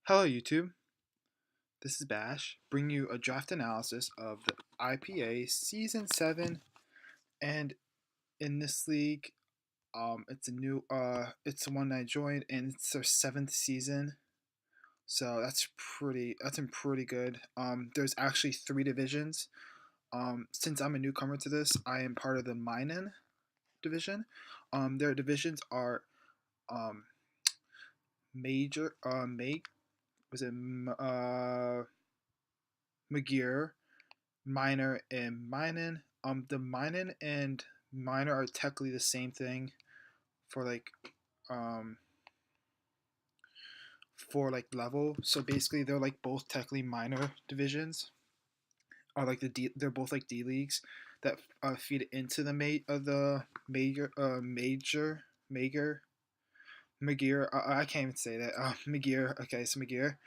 Hello YouTube, this is Bash, bringing you a draft analysis of the IPA Season 7, and in this league, it's the one I joined, and it's their 7th season, so that's in pretty good. There's actually 3 divisions. Since I'm a newcomer to this, I am part of the Minen division. Their divisions are, um, Major, was it, Magyar, minor and minin. The minin and minor are technically the same thing for um level. So basically, they're like both technically minor divisions. Are like they're both like D leagues that feed into the major Magyar. I can't even say that. Magyar. Okay, so Magyar.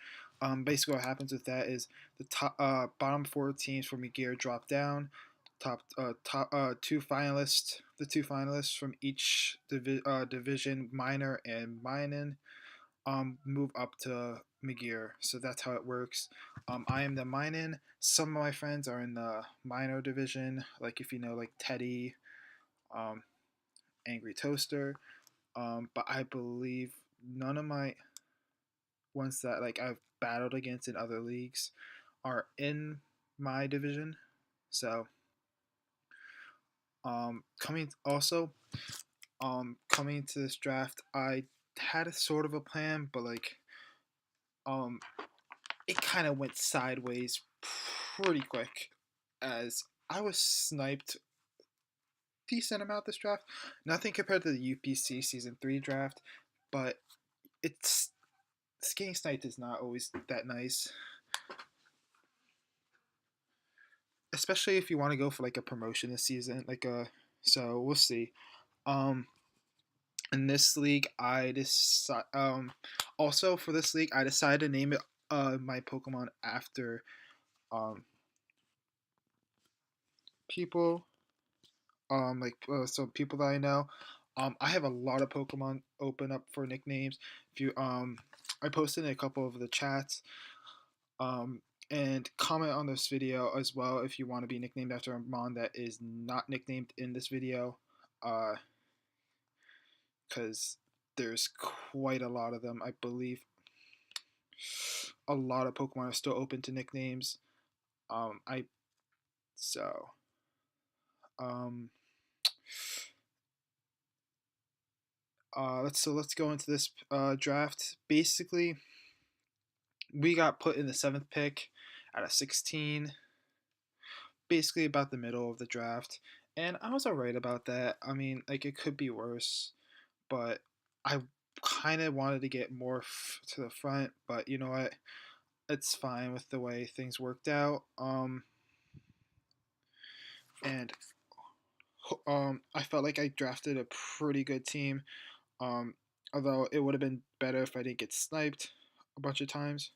Basically, what happens with that is the bottom 4 teams for Magyar drop down. The two finalists from each division, minor and minin, move up to Magyar. So that's how it works. I am the minin. Some of my friends are in the minor division, like if you know, like Teddy, um, Angry Toaster. But I believe none of my ones that like I've battled against in other leagues are in my division. So coming to this draft, I had a sort of a plan, but um it kind of went sideways pretty quick as I was sniped decent amount this draft. Nothing compared to the UPC season 3 draft, but it's getting sniped is not always that nice, especially if you want to go for like a promotion this season. So we'll see. Um, in this league, I decide. Also for this league, I decided to name it my Pokemon after um people so people that I know. I have a lot of Pokemon open up for nicknames. If you I posted in a couple of the chats. Um, and comment on this video as well if you want to be nicknamed after a mon that is not nicknamed in this video, because there's quite a lot of them. I believe a lot of Pokemon are still open to nicknames. I so um, let's go into this draft. Basically, we got put in the 7th pick out of 16, basically about the middle of the draft, and I was alright about that. I mean, like it could be worse, but I kind of wanted to get more to the front. But you know what? It's fine with the way things worked out. And I felt like I drafted a pretty good team. Um, Although it would have been better if I didn't get sniped a bunch of times,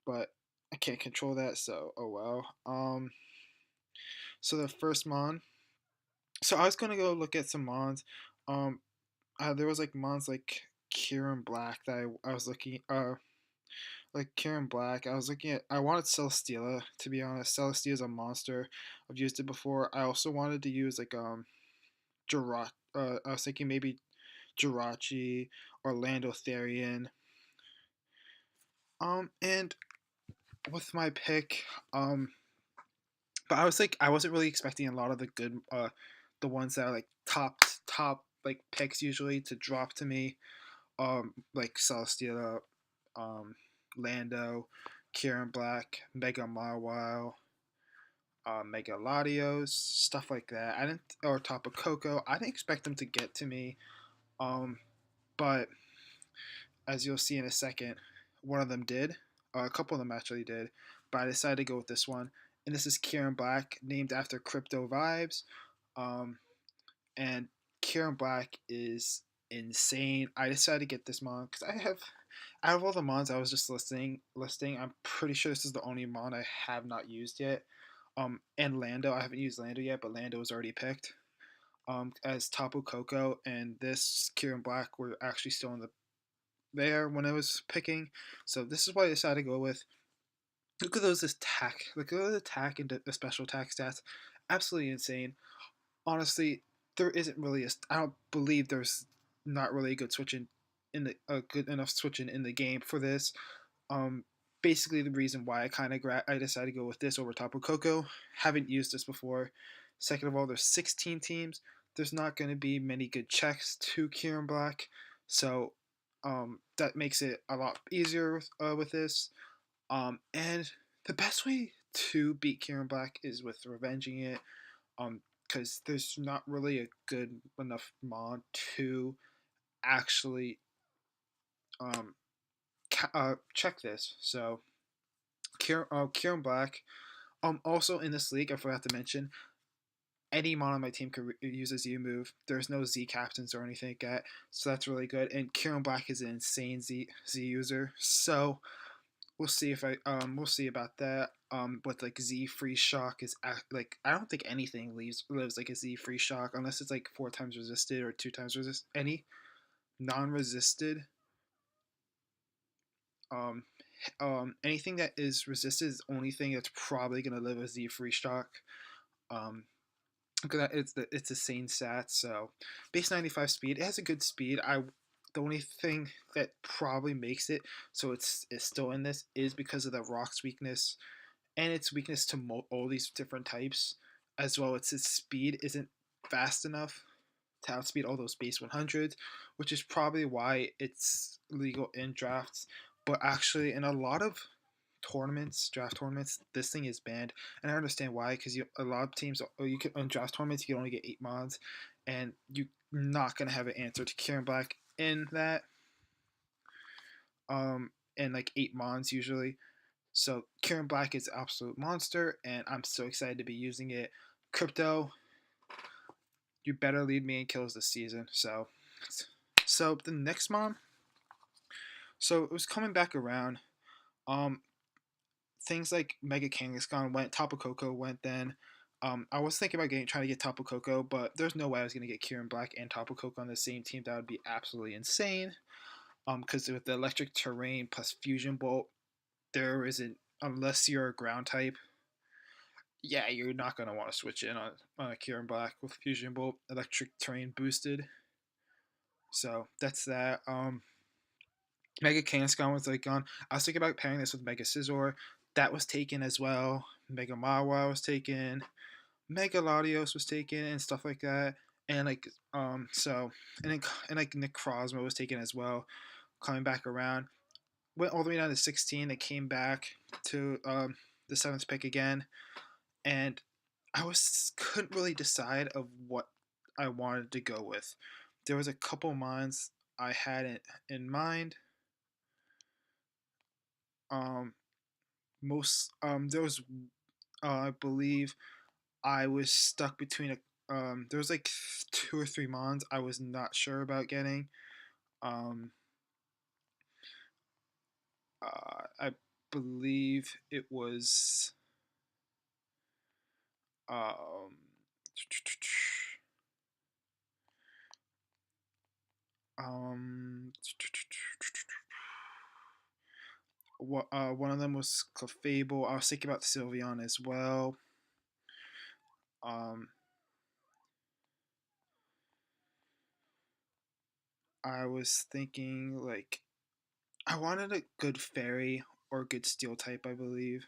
but I can't control that, so oh well. So the first mon. So I was gonna go look at some mons. Um, there was like mons like Kieran Black that I was looking like Kieran Black. I was looking at. I wanted Celesteela, to be honest. Celesteela is a monster. I've used it before. I also wanted to use like Jirachi. I was thinking maybe Jirachi, Orlando Therian. And with my pick, but I was like I wasn't really expecting a lot of the good the ones that are like top like picks usually to drop to me. Like Celesteela, um, Lando, Kieran Black, Mega Marwile, Mega Latios, stuff like that. I didn't, or Tapu Koko. I didn't expect them to get to me. Um, but as you'll see in a second, one of them did. A couple of them actually did. But I decided to go with this one, and this is Kieran Black, named after Crypto Vibes. Um, and Kieran Black is insane. I decided to get this mon because I have, out of all the mons I was just listing, I'm pretty sure this is the only mon I have not used yet. And Lando, I haven't used Lando yet, but Lando was already picked. As Tapu Koko and this Kieran Black were actually still in there when I was picking. So this is what I decided to go with. Look at those attack. Look at the attack and the special attack stats. Absolutely insane. Honestly, there isn't really a. I don't believe there's not really a good switching in the good enough switching in the game for this. Um, Basically the reason why I decided to go with this over Tapu Koko. Haven't used this before. Second of all, there's 16 teams. There's not going to be many good checks to Kieran Black, so that makes it a lot easier with this. And the best way to beat Kieran Black is with revenging it. Because there's not really a good enough mod to actually um check this. So Kieran Black. Also in this league, I forgot to mention, any mon on my team could use a Z move. There's no Z captains or anything like that, so that's really good. And Kieran Black is an insane Z user, so we'll see about that. With like Z free shock is like I don't think anything lives like a Z free shock unless it's like 4 times resisted or 2 times resist. Any non-resisted um anything that is resisted is the only thing that's probably gonna live a Z free shock. Um, it's a sane stat. So base 95 speed. It has a good speed. The only thing that probably makes it so it's still in this is because of the rocks weakness and its weakness to all these different types, as well as its speed isn't fast enough to outspeed all those base 100s, which is probably why it's legal in drafts. But actually, in a lot of draft tournaments, this thing is banned, and I understand why. Because a lot of teams, you can on draft tournaments, you can only get 8 mods, and you're not gonna have an answer to Kieran Black in that. In like 8 mods usually. So Kieran Black is an absolute monster, and I'm so excited to be using it. Crypto, you better lead me in kills this season. So the next mon, so it was coming back around. Um, Things like Mega Kangaskhan went, Tapu Koko went then. I was thinking about trying to get Tapu Koko, but there's no way I was gonna get Kieran Black and Tapu Koko on the same team. That would be absolutely insane. Because with the electric terrain plus fusion bolt, there isn't, unless you're a ground type. Yeah, you're not gonna want to switch in on a Kieran Black with fusion bolt, electric terrain boosted. So that's that. Mega Kangaskhan was like gone. I was thinking about pairing this with Mega Scizor. That was taken as well. Mega Mawa was taken. Mega Latios was taken and stuff like that. And like so and like Necrozma was taken as well. Coming back around. Went all the way down to 16. They came back to the 7th pick again. And couldn't really decide of what I wanted to go with. There was a couple mines I had in mind. Um, there was I believe I was stuck between there was like 2 or 3 mons I was not sure about getting. Um, I believe it was um, um, one of them was Cliffable. I was thinking about Sylveon as well. Um, I was thinking like I wanted a good fairy or a good steel type, I believe.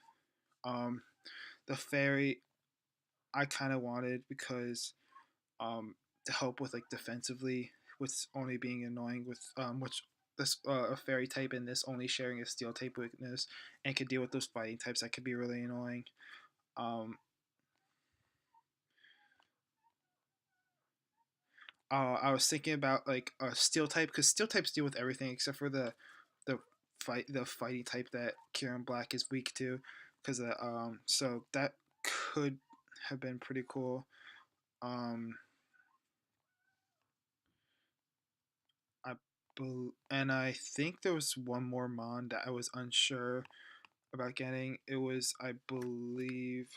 Um, the fairy I kind of wanted because to help with like defensively, with only being annoying with which this a fairy type and this only sharing a steel type weakness and could deal with those fighting types that could be really annoying. Um, I was thinking about like a steel type because steel types deal with everything except for the the fighting type that Kieran Black is weak to, because so that could have been pretty cool. Um, I and I think there was one more mon that I was unsure about getting. It was, I believe,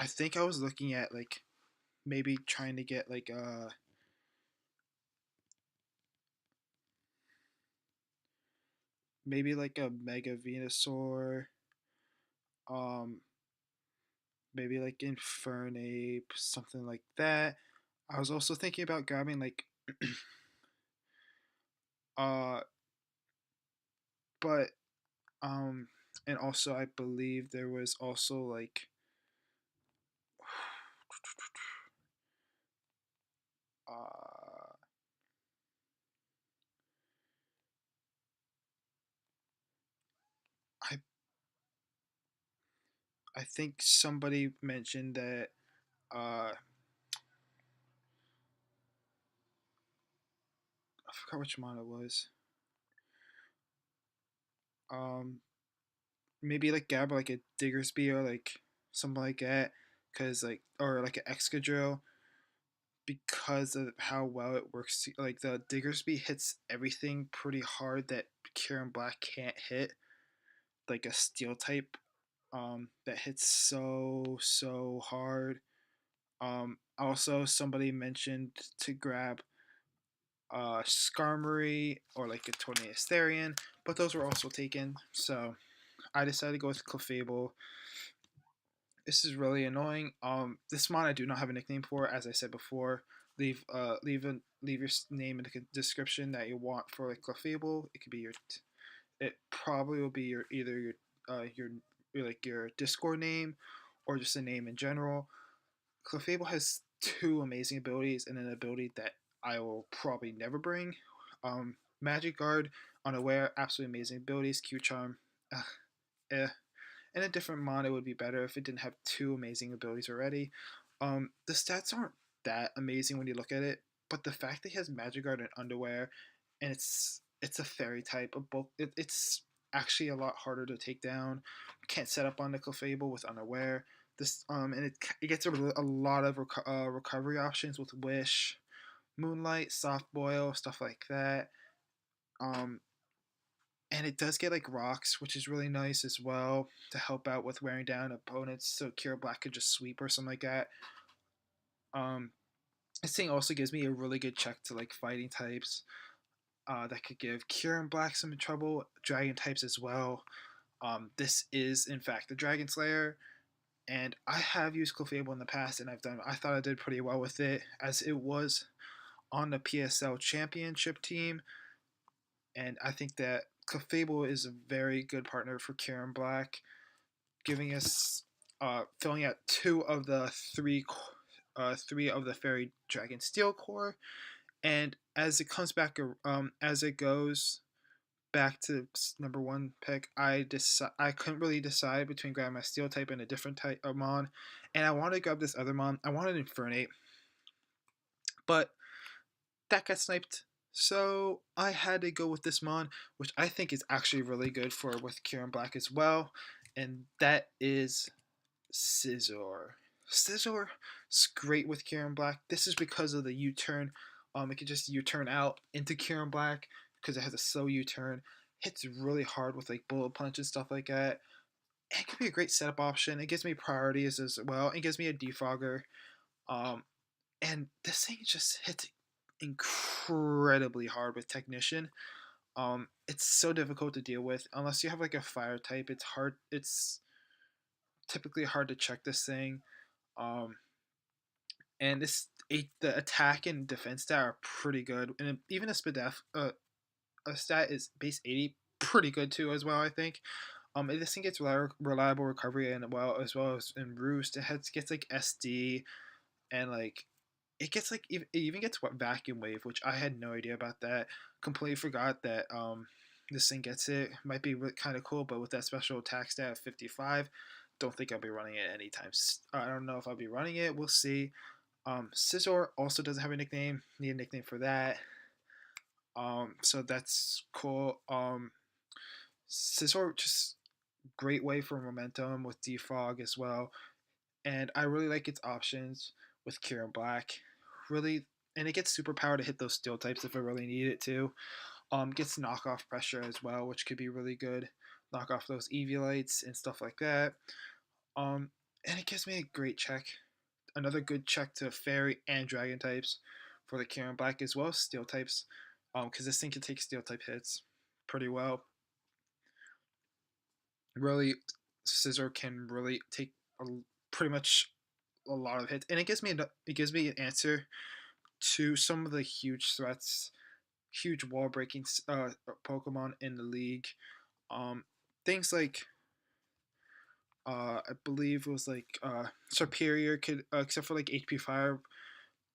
I think I was looking at like maybe trying to get like maybe like a Mega Venusaur, um maybe like Infernape, something like that. I was also thinking about grabbing like uh but and also I believe there was also like uh I I think somebody mentioned that I forgot which one it was. Um maybe like grab like a Diggersby or like something like that, cuz like or like an Excadrill because of how well it works. Like the Diggersby hits everything pretty hard that Kieran Black can't hit, like a Steel type that hits so hard. Also, somebody mentioned to grab Skarmory or like a Tornadus, but those were also taken. So I decided to go with Clefable. This is really annoying. This mon I do not have a nickname for, as I said before. Leave your name in the description that you want for like Clefable. It could be it probably will be your either your Discord name or just a name in general. Clefable has two amazing abilities and an ability that I will probably never bring. Magic Guard, Unaware, absolutely amazing abilities. Q Charm, eh. In a different mod, it would be better if it didn't have two amazing abilities already. The stats aren't that amazing when you look at it, but the fact that he has Magic Guard and Underwear, and it's a fairy type, it's actually a lot harder to take down. Can't set up on the Clefable with Unaware. And it gets a lot of recovery options with Wish, Moonlight, Soft Boil, stuff like that. Um, and it does get like rocks, which is really nice as well to help out with wearing down opponents. So Kira Black could just sweep or something like that. Um, this thing also gives me a really good check to like fighting types. That could give Kieran Black some trouble. Dragon types as well. This is in fact the Dragon Slayer, and I have used Clefable in the past, and I thought I did pretty well with it, as it was on the PSL Championship team, and I think that Clefable is a very good partner for Kieran Black, giving us filling out three of the Fairy Dragon Steel core, and as it comes back, as it goes back to number one pick, I couldn't really decide between grabbing my Steel type and a different type of Mon, and I wanted to grab this other Mon. I wanted Infernape, but that got sniped. So I had to go with this Mon, which I think is actually really good for with Kieran Black as well, and that is Scizor. Scizor is great with Kieran Black. This is because of the U-turn. It can just U-turn out into Kieran Black because it has a slow U-turn. Hits really hard with like bullet punch and stuff like that. It could be a great setup option. It gives me priorities as well. It gives me a defogger. Um, and this thing just hits incredibly hard with Technician. It's so difficult to deal with unless you have like a fire type. It's hard. It's typically hard to check this thing. Um, and the attack and defense stat are pretty good, and even a stat is base 80, pretty good too as well. I think. This thing gets reliable recovery and as well as in Roost. Gets like SD and like it gets like it even gets what Vacuum Wave, which I had no idea about that. Completely forgot that this thing gets it. Might be kind of cool, but with that special attack stat of 55, don't think I'll be running it anytime. I don't know if I'll be running it. We'll see. Scizor also doesn't have a nickname. Need a nickname for that. So that's cool. Scizor just great way for momentum with Defog as well, and I really like its options with Kieran Black. Really, and it gets superpower to hit those steel types if I really need it to. Gets knockoff pressure as well, which could be really good. Knock off those Eviolites and stuff like that. Um, And it gives me a great check. Another good check to Fairy and Dragon types for the Kieran Black, as well as Steel types. Because this thing can take Steel type hits pretty well. Really, Scizor can really take pretty much a lot of hits, and it gives me an answer to some of the huge threats, huge wall breaking Pokemon in the league. Um, Things like I believe it was like Superior could, except for like HP Fire,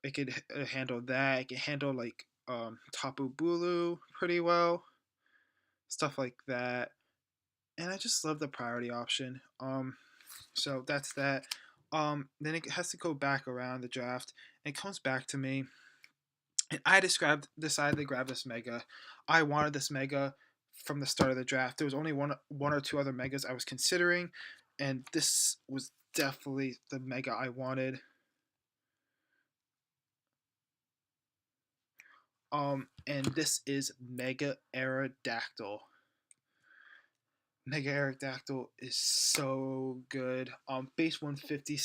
it could handle that. It can handle like Tapu Bulu pretty well, stuff like that. And I just love the priority option. So that's that. Then it has to go back around the draft, and it comes back to me, and I decided to grab this Mega. I wanted this Mega from the start of the draft. There was only one or two other Megas I was considering, and this was definitely the Mega I wanted. And this is Mega Aerodactyl. Mega Aerodactyl is so good. Base 150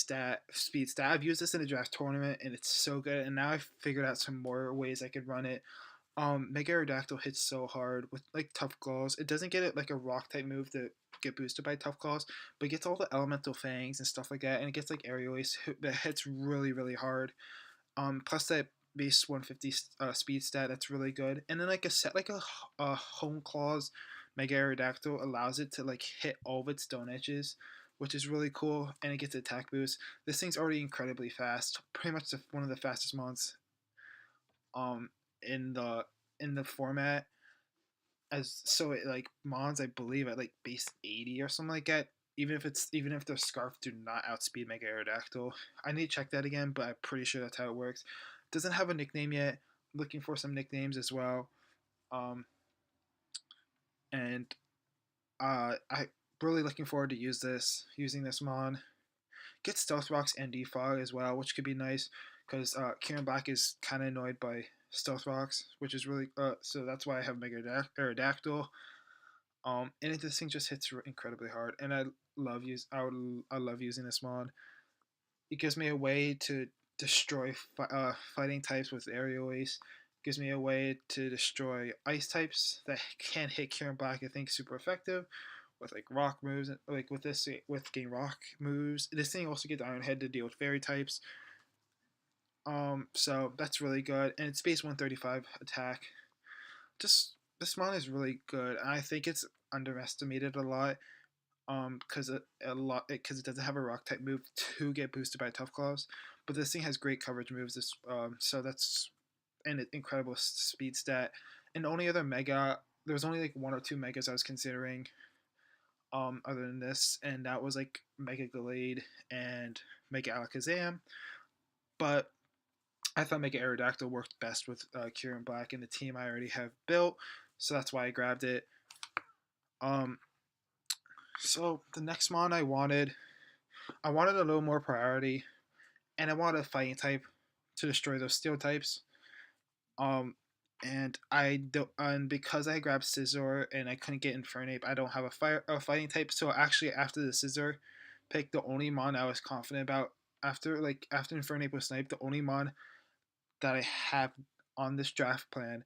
speed stat. I've used this in a draft tournament, and it's so good. And now I've figured out some more ways I could run it. Mega Aerodactyl hits so hard with like Tough Claws. It doesn't get it like a Rock type move to get boosted by Tough Claws, but it gets all the Elemental Fangs and stuff like that, and it gets like Aerial Ace that hits really really hard. Plus that base 150 speed stat, that's really good. And then like a set like a Home Claws Mega Aerodactyl allows it to like hit all of its stone edges, which is really cool, and it gets attack boost. This thing's already incredibly fast, pretty much one of the fastest mons um in the format. As so it like mons I believe at like base 80 or something like that. Even if their scarf do not outspeed Mega Aerodactyl. I need to check that again, but I'm pretty sure that's how it works. Doesn't have a nickname yet. Looking for some nicknames as well. Um, and I really looking forward to using this mon. Get Stealth Rocks and Defog as well, which could be nice because Kieran Black is kind of annoyed by Stealth Rocks, which is really so that's why I have Mega Aerodactyl. And this thing just hits incredibly hard, and I love using this mon. It gives me a way to destroy fighting types with Aerial Ace. Gives me a way to destroy ice types that can hit Kieran Black. I think super effective with like rock moves, like with this with getting rock moves. This thing also gets Iron Head to deal with fairy types. So that's really good, and it's base 135 attack. Just this mon is really good, and I think it's underestimated a lot. Because it doesn't have a rock type move to get boosted by Tough Claws, but this thing has great coverage moves. So that's an incredible speed stat. And the only other mega, there was only like one or two megas I was considering. Other than this, and that was like Mega Gallade and Mega Alakazam. But I thought Mega Aerodactyl worked best with Kieran Black and the team I already have built, so that's why I grabbed it. So the next mon I wanted a little more priority, and I wanted a fighting type to destroy those steel types. And because I grabbed Scizor and I couldn't get Infernape, I don't have a fighting type. So actually, after the Scizor pick, the only mon I was confident about after Infernape was sniped, the only mon that I have on this draft plan,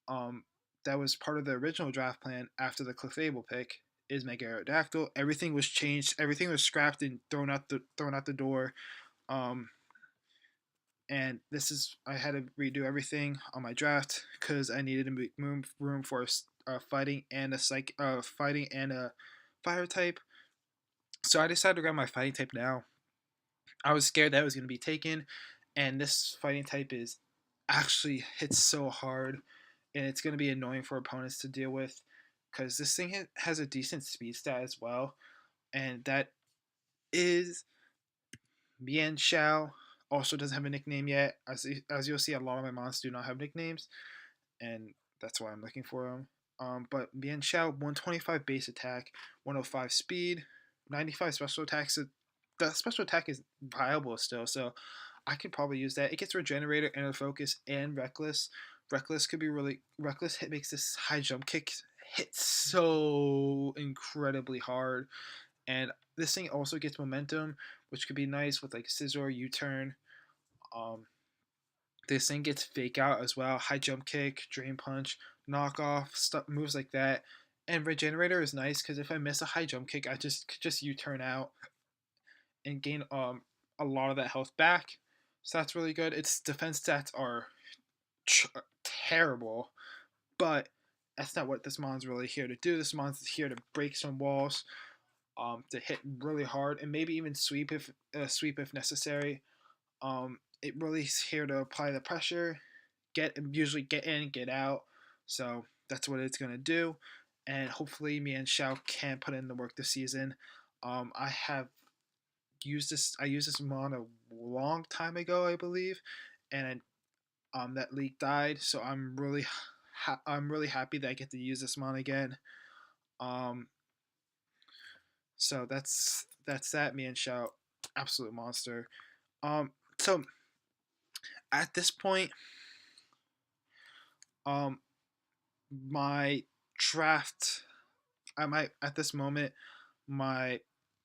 um, that was part of the original draft plan after the Cliffable pick, is Mega Aerodactyl. Everything was changed. Everything was scrapped and thrown out the door. Um, and this is I had to redo everything on my draft because I needed to make room for fighting and a fire type. So I decided to grab my fighting type now. I was scared that it was going to be taken, and this fighting type is actually hits so hard, and it's going to be annoying for opponents to deal with because this thing has a decent speed stat as well, and that is Bien Shao. Also doesn't have a nickname yet. As you'll see, a lot of my mons do not have nicknames, and that's why I'm looking for them. But Bien Shao, 125 base attack, 105 speed, 95 special attacks. The special attack is viable still, so I could probably use that. It gets Regenerator, Inner Focus, and Reckless. Reckless makes this high jump kick hit so incredibly hard, And this thing also gets momentum, which could be nice with like Scizor, U-turn. Um, this thing gets fake out as well, high jump kick, drain punch, knockoff, stuff, moves like that. And regenerator is nice because if I miss a high jump kick, I just U-turn out and gain a lot of that health back. So that's really good. Its defense stats are terrible, but that's not what this mon's really here to do. This mon's here to break some walls, to hit really hard, and maybe even sweep if necessary. It really is here to apply the pressure, usually get in, get out. So that's what it's gonna do, and hopefully me and Chou can put in the work this season. I have used this. I used this mon a long time ago, I believe, and that leak died. So I'm really happy that I get to use this mon again. Um, so that's that. Me and Chou, absolute monster. So at this point, um, my draft, I might at this moment, my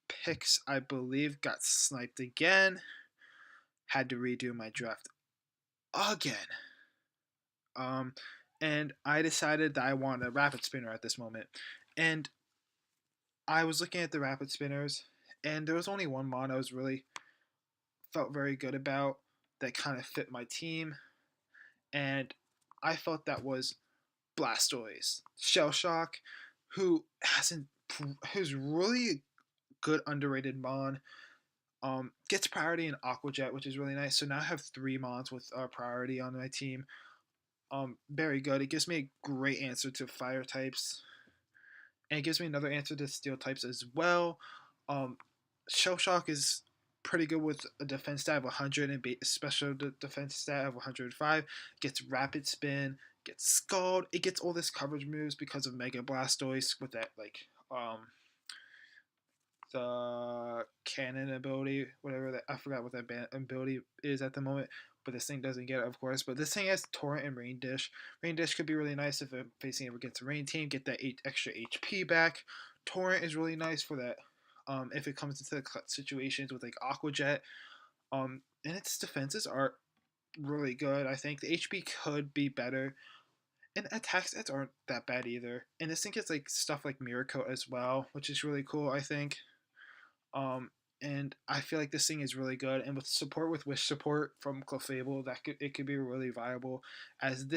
picks I believe got sniped again. Had to redo my draft again. Um, and I decided that I wanted a rapid spinner at this moment, and I was looking at the rapid spinners, and there was only one mon I was really felt very good about that kind of fit my team, and I felt that was Blastoise, Shell Shock, who hasn't who's really good underrated mon. Gets priority in Aqua Jet, which is really nice. So now I have 3 mons with priority on my team. Very good. It gives me a great answer to fire types, and it gives me another answer to steel types as well. Um, Shell Shock is pretty good with a defense stat of 100 and special defense stat of 105. Gets rapid spin, gets scald. It gets all this coverage moves because of Mega Blastoise with that like the cannon ability, whatever that I forgot what that ability is at the moment. But this thing doesn't get it, of course. But this thing has Torrent and Rain Dish. Rain Dish could be really nice if I'm facing it against a Rain team, get that extra HP back. Torrent is really nice for that. If it comes into the situations with like Aqua Jet. And its defenses are really good. I think the HP could be better. And attack stats aren't that bad either. And this thing gets like stuff like Mirror Coat as well, which is really cool, I think. Um, and I feel like this thing is really good, and with support with Wish support from Cliffable, it could be really viable. As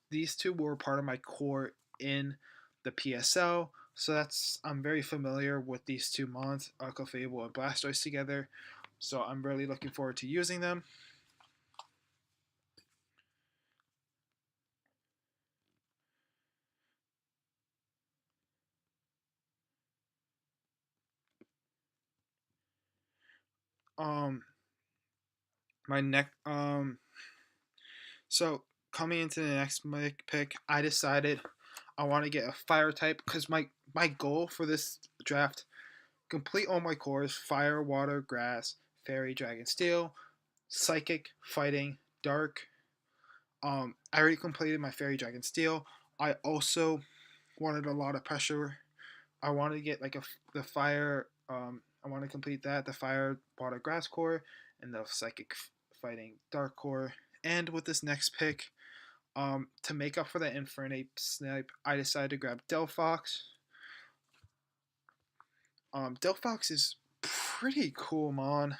these two were part of my core in the PSL, so I'm very familiar with these two mons, Cliffable and Blastoise together. So I'm really looking forward to using them. Um, my neck So coming into the next pick, I decided I want to get a fire type because my goal for this draft, complete all my cores: fire, water, grass, fairy, dragon, steel, psychic, fighting, dark. I already completed my fairy, dragon, steel. I also wanted a lot of pressure. I wanted to get like the fire. I want to complete that, the fire, water, grass core, and the psychic, fighting, dark core. And with this next pick, to make up for that Infernape snipe, I decided to grab Delphox. Delphox is pretty cool, mon.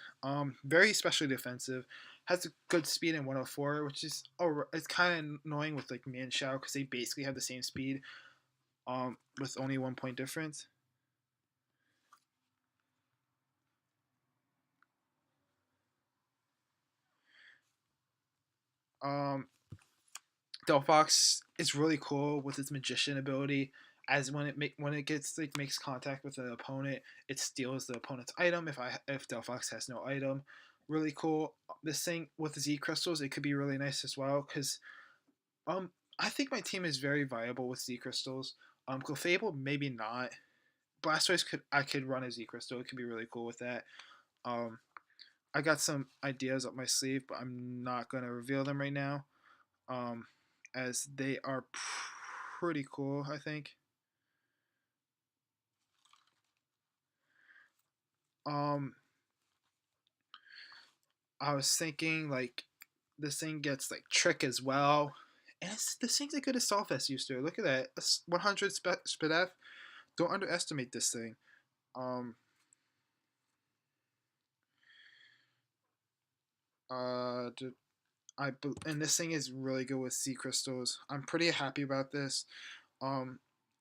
Very especially defensive. Has a good speed in 104, which is it's kind of annoying with like me and Chou because they basically have the same speed, with only 1 point difference. Um, Delphox is really cool with its magician ability. As when it gets like makes contact with an opponent, it steals the opponent's item. If Delphox has no item, really cool. This thing with Z crystals, it could be really nice as well because um I think my team is very viable with Z crystals. Clefable maybe not. Blastoise I could run a Z crystal. It could be really cool with that. Um, I got some ideas up my sleeve, but I'm not gonna reveal them right now. Um, as they are pretty cool, I think. Um, I was thinking like this thing gets like trick as well, and this thing's as good as Solfest used to. Look at that, 100 SPDF. Don't underestimate this thing. Um, uh, and this thing is really good with sea crystals. I'm pretty happy about this. Um,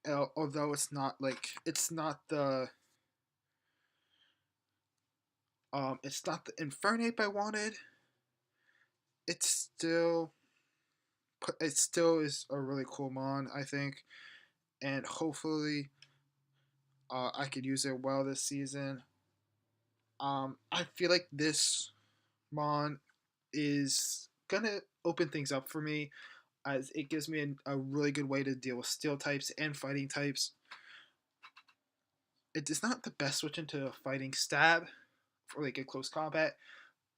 although it's not the Infernape I wanted. It's still it still is a really cool mon, I think, and hopefully I could use it well this season. I feel like this mon is gonna open things up for me as it gives me a really good way to deal with steel types and fighting types. It is not the best switch into a fighting stab for like a close combat,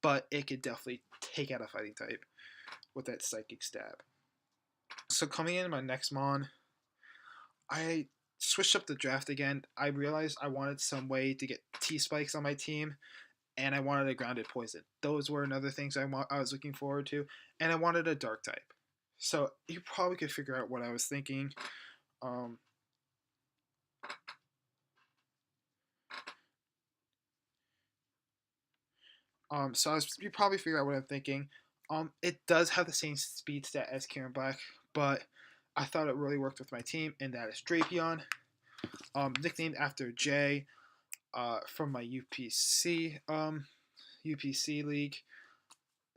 but it could definitely take out a fighting type with that psychic stab. So coming in my next mon, I switched up the draft again. I realized I wanted some way to get T-Spikes on my team, and I wanted a grounded poison. Those were another things I was looking forward to, and I wanted a dark type. So you probably could figure out what I was thinking. Um, so you probably figure out what I'm thinking. It does have the same speed stat as Karen Black, but I thought it really worked with my team, and that is Drapion, nicknamed after Jay, from my UPC league.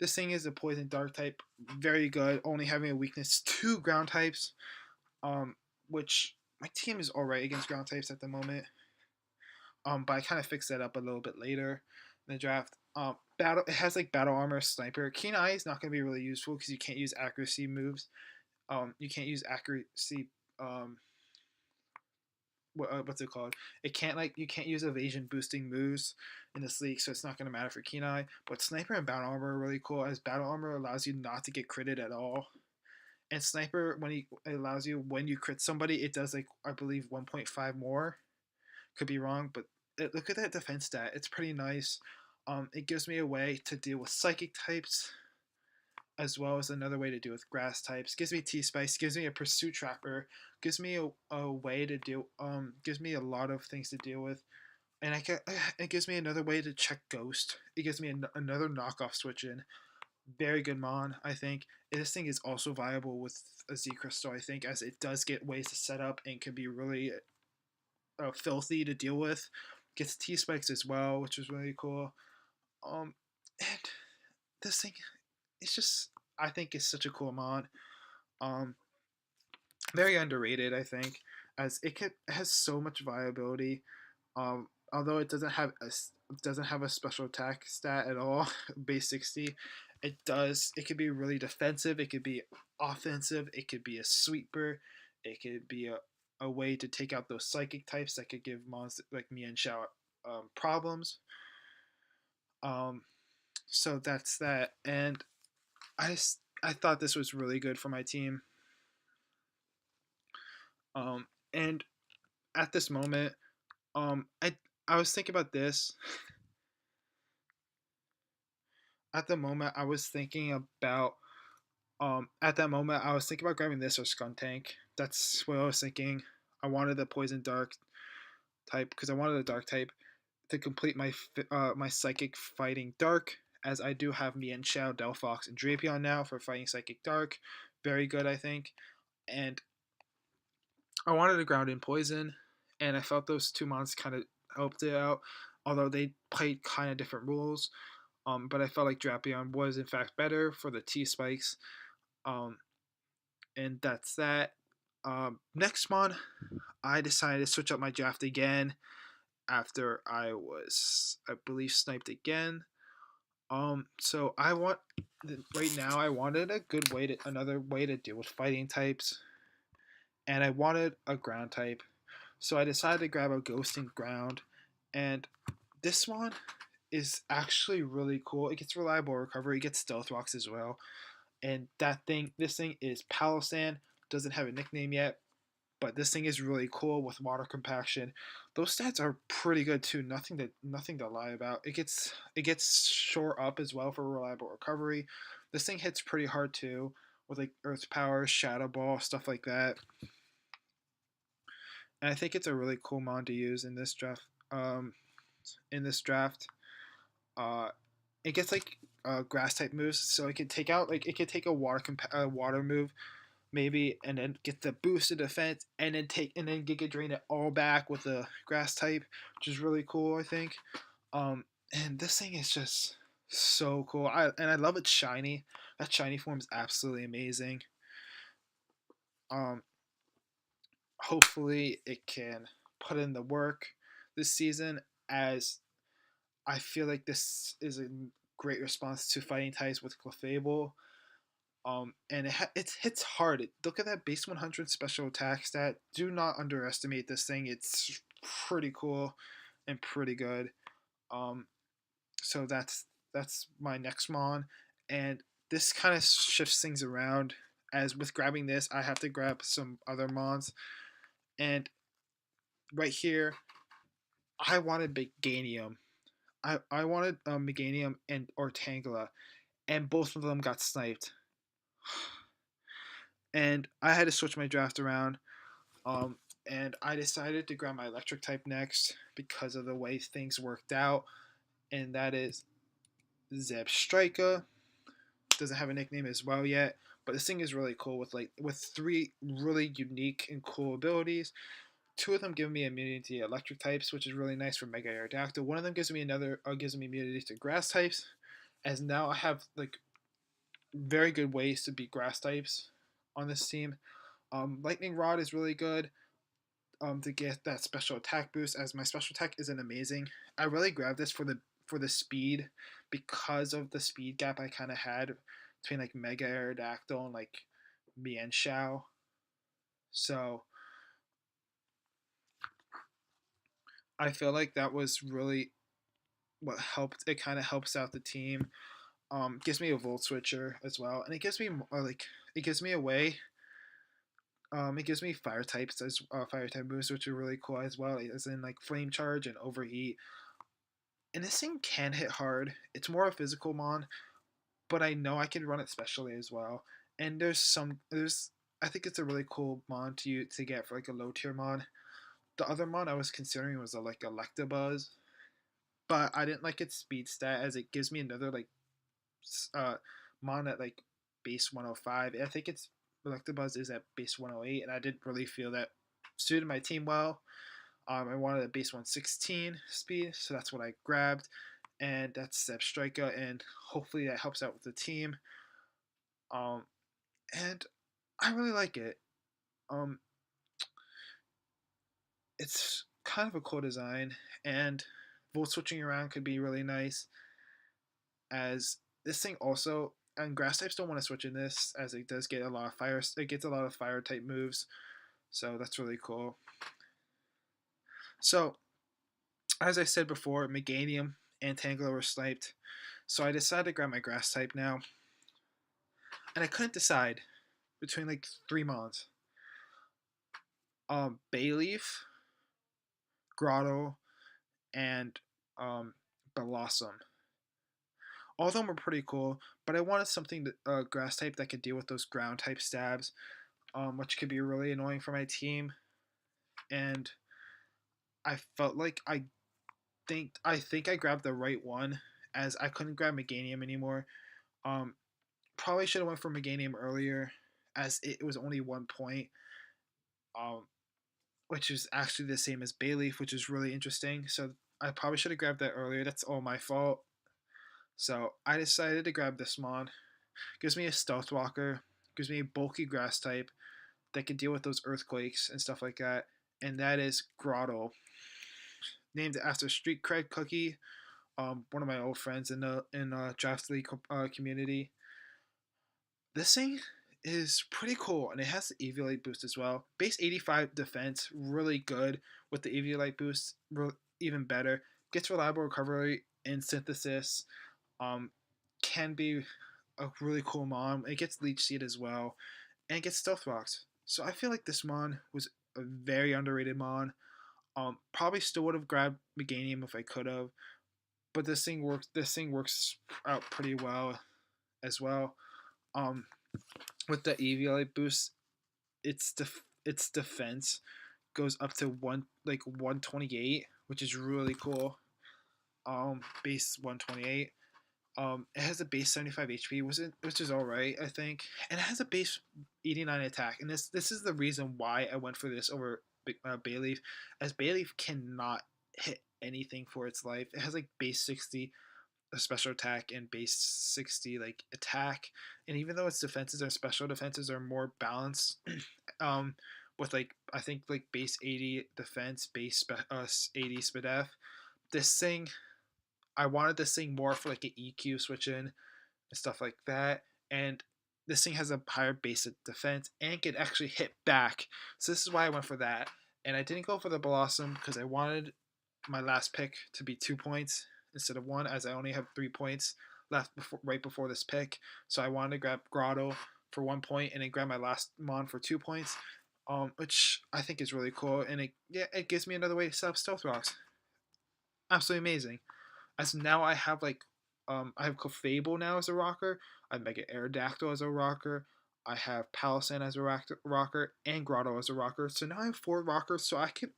This thing is a poison dark type, very good, only having a weakness to ground types, um, which my team is alright against ground types at the moment. But I kind of fixed that up a little bit later in the draft. It has like battle armor, sniper. Keen Eye is not going to be really useful because you can't use accuracy moves. You can't use accuracy. What's it called? You can't use evasion boosting moves in this league, so it's not going to matter for Keen Eye. But sniper and battle armor are really cool, as battle armor allows you not to get critted at all. And sniper, it allows you when you crit somebody, it does like I believe 1.5 more. Could be wrong, but look at that defense stat. It's pretty nice. It gives me a way to deal with psychic types, as well as another way to deal with grass types. Gives me T-Spice, gives me a Pursuit Trapper, gives me a way to deal, gives me a lot of things to deal with. And it gives me another way to check Ghost. It gives me another knockoff switch in. Very good mon, I think. This thing is also viable with a Z Crystal, I think, as it does get ways to set up and can be really filthy to deal with. Gets T-Spikes as well, which is really cool. And this thing, it's just, I think it's such a cool mod. Um, very underrated, I think, as it has so much viability. Although it doesn't have a special attack stat at all, base 60. It could be really defensive. It could be offensive. It could be a sweeper. It could be a way to take out those psychic types that could give monsters like me and Chou problems. Um, so that's that, and I thought this was really good for my team. And at this moment, I was thinking about this. At the moment, I was thinking about grabbing this or Skuntank. That's what I was thinking. I wanted the poison dark type because I wanted a dark type to complete my psychic fighting dark, as I do have me and Chou, Delphox, and Drapion now for fighting psychic dark. Very good, I think. And I wanted a ground in poison, and I felt those two mons kind of helped it out, although they played kind of different rules. But I felt like Drapion was in fact better for the T spikes. Um, and that's that. Next mon, I decided to switch up my draft again after I was, I believe, sniped again. So right now I wanted another way to deal with fighting types, and I wanted a ground type. So I decided to grab a ghosting ground, and this one is actually really cool. It gets reliable recovery, it gets stealth rocks as well, and this thing is Paulo San. Doesn't have a nickname yet, but this thing is really cool with water compaction. Those stats are pretty good too. Nothing to lie about. It gets shore up as well for reliable recovery. This thing hits pretty hard too, with like Earth Power, Shadow Ball, stuff like that. And I think it's a really cool mon to use in this draft. In this draft, uh, it gets like grass type moves, so it can take out like it could take a water move maybe, and then get the boosted defense, and then Giga Drain it all back with the grass type, which is really cool. I think. And this thing is just so cool. I love its shiny. That shiny form is absolutely amazing. Um, Hopefully it can put in the work this season, as I feel like this is a great response to fighting types with Cliffable. And it hits hard. Look at that base 100 special attack stat. Do not underestimate this thing. It's pretty cool and pretty good. Um, so that's my next mon, and this kind of shifts things around. As with grabbing this, I have to grab some other mons, and right here, I wanted Meganium. I wanted Meganium and Ortangula, and both of them got sniped. And I had to switch my draft around. Um, and I decided to grab my electric type next because of the way things worked out, and that is Zebstrika. Doesn't have a nickname as well yet, but this thing is really cool with three really unique and cool abilities. Two of them give me immunity to electric types, which is really nice for Mega Aerodactyl. One of them gives me immunity to grass types, as now I have like very good ways to beat grass types on this team. Lightning Rod is really good to get that special attack boost, as my special attack isn't amazing. I really grabbed this for the speed, because of the speed gap I kind of had between like Mega Aerodactyl and like Mienshao. So I feel like that was really what helped. It kind of helps out the team. Gives me a Volt Switcher as well, and it gives me it gives me a way. It gives me fire types as fire type moves, which are really cool as well, as in like Flame Charge and Overheat. And this thing can hit hard. It's more a physical mon, but I know I can run it specially as well. And there's I think it's a really cool mon to get for like a low tier mon. The other mon I was considering was like Electabuzz, but I didn't like its speed stat, as it gives me another like uh mon at like base 105. I think its Electabuzz is at base 108, and I didn't really feel that suited my team well. I wanted a base 116 speed, so that's what I grabbed, and that's Zebstrika, and hopefully that helps out with the team. Um, and I really like it. Um, it's kind of a cool design, and volt switching around could be really nice. As this thing also, and grass types don't want to switch in this, as it does get a lot of fire. It gets a lot of fire type moves, so that's really cool. So, as I said before, Meganium and Tangela were sniped, so I decided to grab my grass type now, and I couldn't decide between like three mons. Bayleaf, Grotto, and Blossom. All of them were pretty cool, but I wanted something grass type that could deal with those ground type stabs, which could be really annoying for my team. And I felt like I think I grabbed the right one, as I couldn't grab Meganium anymore. Um, Probably should have went for Meganium earlier, as it was only 1 point. Um, which is actually the same as Bayleaf, which is really interesting. So I probably should have grabbed that earlier. That's all my fault. So I decided to grab this mon. Gives me a Stealth Walker, gives me a bulky grass type that can deal with those earthquakes and stuff like that. And that is Grotto, named after Street Cred Cookie, one of my old friends in the Draft League community. This thing is pretty cool, and it has the Eviolite boost as well. Base 85 defense, really good with the Eviolite boost, even better. Gets reliable recovery and synthesis. Can be a really cool mon. It gets Leech Seed as well, and it gets Stealth Rocks. So I feel like this mon was a very underrated mon. Probably still would have grabbed Meganium if I could have, but this thing works. This thing works out pretty well as well. Um, with the EVI boost, its defense goes up to 128, which is really cool. Base 128. It has a base 75 HP, which is all right, I think, and it has a base 89 attack. And this is the reason why I went for this over Bayleaf, as Bayleaf cannot hit anything for its life. It has like base 60 special attack and base 60 like attack, and even though its defenses and special defenses are more balanced, um, with like I think like base 80 defense, base 80 spadef, this thing I wanted this thing more for like an EQ switch in and stuff like that. And this thing has a higher basic defense and can actually hit back. So this is why I went for that. And I didn't go for the Blossom because I wanted my last pick to be 2 points instead of 1, as I only have 3 points left right before this pick. So I wanted to grab Grotto for 1 point and then grab my last Mon for 2 points, which I think is really cool. And it gives me another way to set up Stealth Rocks. Absolutely amazing. As now I have I have Cliffable now as a rocker. I have Mega Aerodactyl as a rocker. I have Paulo San as a rocker and Grotto as a rocker. So now I have 4 rockers. So I can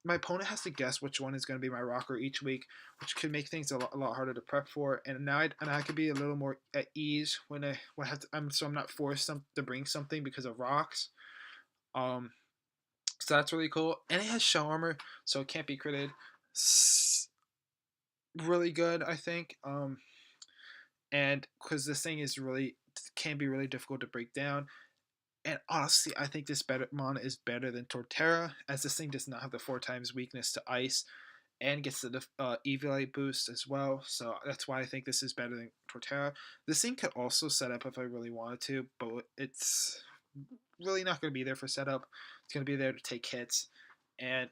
my opponent has to guess which one is going to be my rocker each week, which could make things a lot harder to prep for. And now I could be a little more at ease when I have to. So I'm not forced to bring something because of rocks. So that's really cool. And it has shell armor, so it can't be critted. Really good, I think. And because this thing is really can be really difficult to break down. And honestly, I think this mon is better than Torterra, as this thing does not have the 4 times weakness to ice and gets the EV boost as well. So that's why I think this is better than Torterra. This thing could also set up if I really wanted to, but it's really not going to be there for setup. It's going to be there to take hits and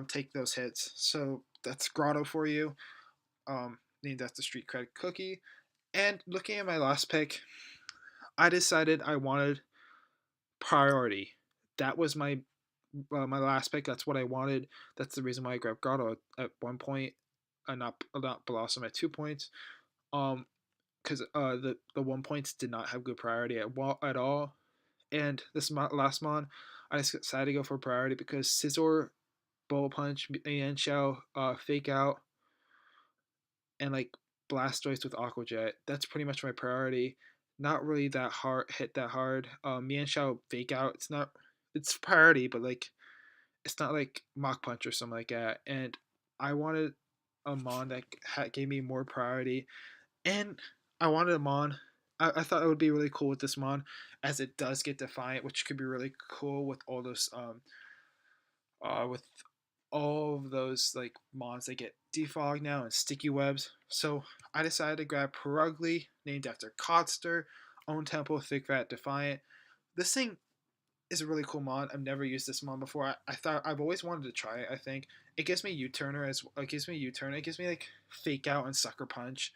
take those hits. So that's Grotto for you. Named after Street Cred Cookie. And looking at my last pick, I decided I wanted priority. That was my last pick. That's what I wanted. That's the reason why I grabbed Grotto at 1 point, and not Blossom at 2 points. Because the 1 points did not have good priority at all. And this last mon, I decided to go for priority because Scizor, Bullet Punch, and Chou, Fake Out, and like Blastoise with Aqua Jet. That's pretty much my priority. Not really that hard hit that hard. Mienshao Fake Out. It's priority, but like it's not like Mach Punch or something like that. And I wanted a Mon that gave me more priority, and I wanted a Mon. I thought it would be really cool with this Mon, as it does get Defiant, which could be really cool with all those with all of those like mons that get defog now and sticky webs. So I decided to grab Perugly, named after Codster, Own Temple, Thick Rat, Defiant. This thing is a really cool mon. I've never used this mon before. I thought I've always wanted to try it. I think it gives me U-turner It gives me U-turn. It gives me like Fake Out and Sucker Punch.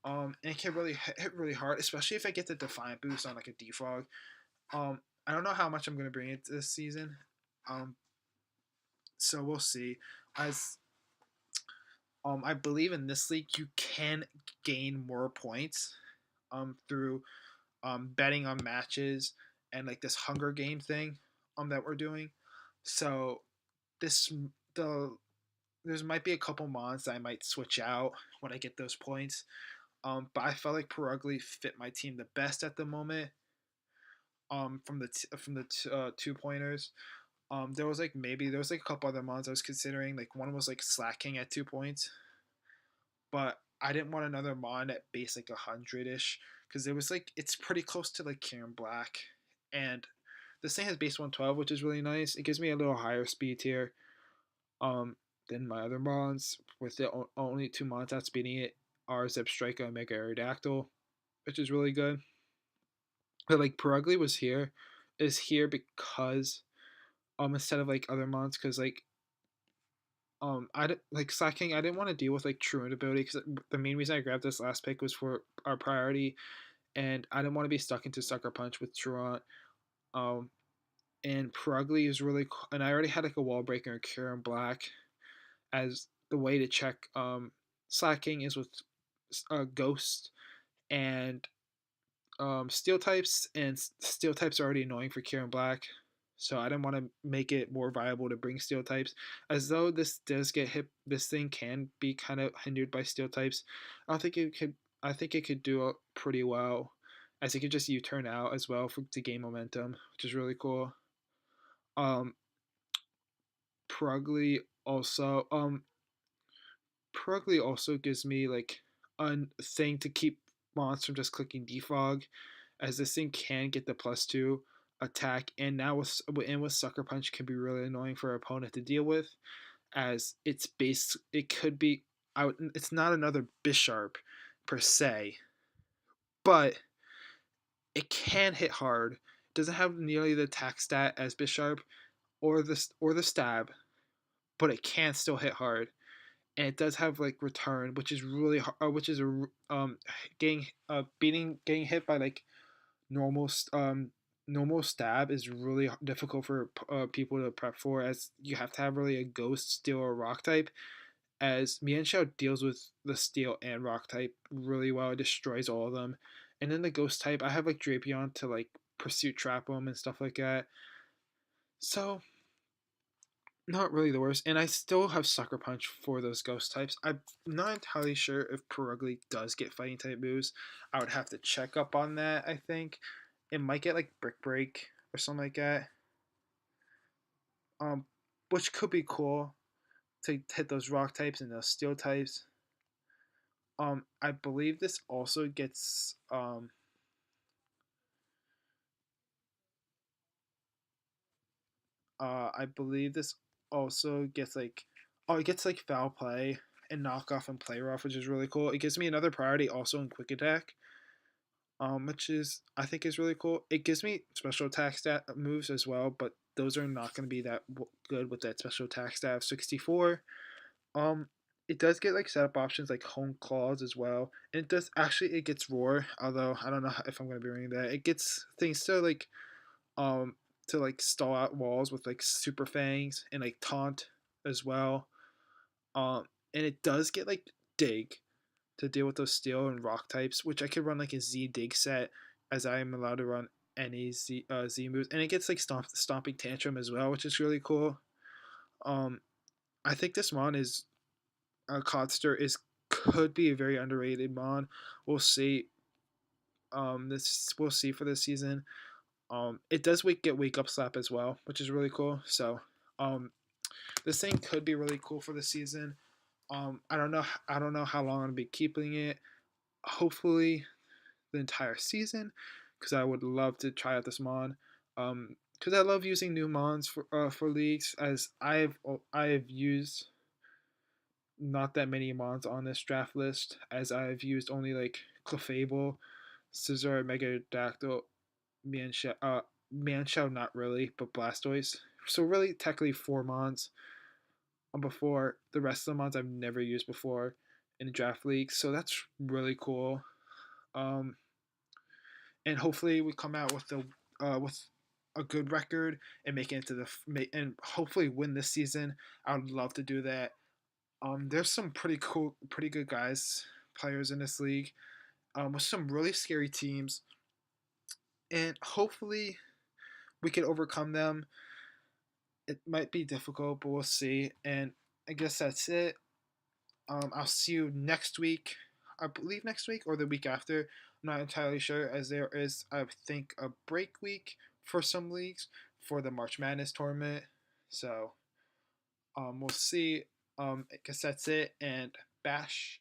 And it can really hit really hard, especially if I get the Defiant boost on like a defog. I don't know how much I'm gonna bring it this season. So we'll see. As I believe in this league, you can gain more points through betting on matches and like this Hunger Game thing that we're doing. So this there's might be a couple mons that I might switch out when I get those points. But I felt like Perugly fit my team the best at the moment. From the 2 pointers. There was like a couple other mons I was considering. Like one was like Slacking at 2 points, but I didn't want another mon at base like 100-ish because it was like it's pretty close to like Karen Black, and this thing has base 112, which is really nice. It gives me a little higher speed tier, than my other mons. With the only 2 mons outspeeding it are Zebstrika and Mega Aerodactyl, which is really good. But like Perugly is here because instead of like other mons, because like like Slacking, I didn't want to deal with like Truant ability because the main reason I grabbed this last pick was for our priority, and I didn't want to be stuck into Sucker Punch with Truant. and Purugly is really cool. And I already had like a wall breaker and Kieran Black as the way to check slacking is with Ghost and steel types, and steel types are already annoying for Kieran Black. So I didn't want to make it more viable to bring steel types, as though this does get hit. This thing can be kind of hindered by steel types. I don't think it could. I think it could do pretty well, as it could just U-turn out as well to gain momentum, which is really cool. Um, Purugly also Purugly also gives me like a thing to keep mons from just clicking defog, as this thing can get the +2 attack, and now with Sucker Punch can be really annoying for an opponent to deal with, as it could be out. It's not another Bisharp per se, but it can hit hard. It doesn't have nearly the attack stat as Bisharp or the stab, but it can still hit hard, and it does have like return, which is really hard, which is a getting hit by like normal normal stab is really difficult for people to prep for, as you have to have really a ghost, steel, or rock type, as Mienshao deals with the steel and rock type really well. It destroys all of them. And then the ghost type, I have like Drapion to like pursuit trap them and stuff like that. So not really the worst. And I still have Sucker Punch for those ghost types. I'm not entirely sure if Purugly does get fighting type moves. I would have to check up on that, I think. It might get like Brick Break or something like that. Um, which could be cool to hit those rock types and those steel types. I believe this also gets I believe this also gets like it gets like foul play and knock off and play rough, which is really cool. It gives me another priority also in quick attack, which is I think is really cool. It gives me special attack stat moves as well, but those are not going to be that good with that special attack stat of 64. Um, it does get like setup options like home claws as well, and it does actually it gets roar. Although I don't know if I'm going to be running that. It gets things um to like stall out walls with like super fangs and like taunt as well. And it does get like dig to deal with those steel and rock types, which I could run like a Z dig set, as I am allowed to run any Z moves, and it gets like stomping tantrum as well, which is really cool. Um, I think this mon is Codster is could be a very underrated mon. We'll see. This we'll see for this season. It does get wake up slap as well, which is really cool. So, this thing could be really cool for the season. I don't know. I don't know how long I'm gonna be keeping it. Hopefully, the entire season, because I would love to try out this mon. Because I love using new mons for leagues, as I've used not that many mons on this draft list, as I've used only like Cliffable, Scizor, Megadeth, Manshao not really, but Blastoise. So really, technically 4 mons before. The rest of the mons I've never used before in draft leagues, so that's really cool. Um, and hopefully we come out with a good record and make it into and hopefully win this season. I would love to do that. There's some pretty good players in this league, with some really scary teams, and hopefully we can overcome them. It might be difficult, but we'll see. And I guess that's it. I'll see you next week. I believe next week or the week after. I'm not entirely sure, as there is, I think, a break week for some leagues for the March Madness tournament. So, we'll see. I guess that's it. And bash.